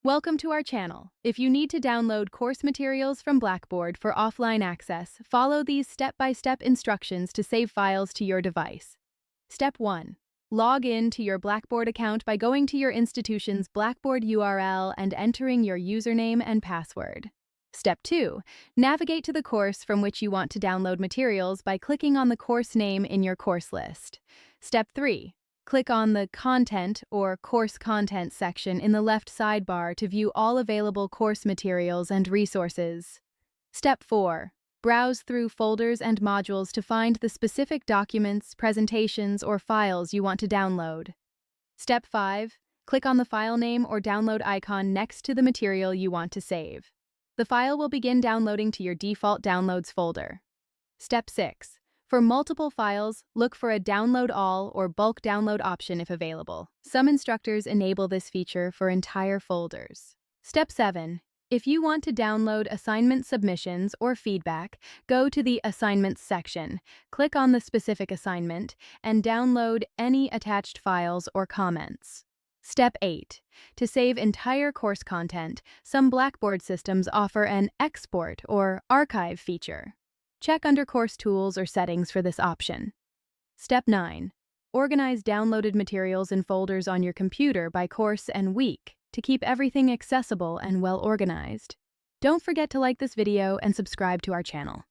Welcome to our channel. If you need to download course materials from Blackboard for offline access, follow these step-by-step instructions to save files to your device. Step 1. Log in to your Blackboard account by going to your institution's Blackboard URL and entering your username and password. Step 2. Navigate to the course from which you want to download materials by clicking on the course name in your course list. Step 3. Click on the Content or Course Content section in the left sidebar to view all available course materials and resources. Step 4. Browse through folders and modules to find the specific documents, presentations, or files you want to download. Step 5. Click on the file name or download icon next to the material you want to save. The file will begin downloading to your default Downloads folder. Step 6. For multiple files, look for a Download All or Bulk Download option if available. Some instructors enable this feature for entire folders. Step 7. If you want to download assignment submissions or feedback, go to the Assignments section, click on the specific assignment, and download any attached files or comments. Step 8. To save entire course content, some Blackboard systems offer an Export or Archive feature. Check under Course Tools or Settings for this option. Step 9. Organize downloaded materials in folders on your computer by course and week to keep everything accessible and well organized. Don't forget to like this video and subscribe to our channel.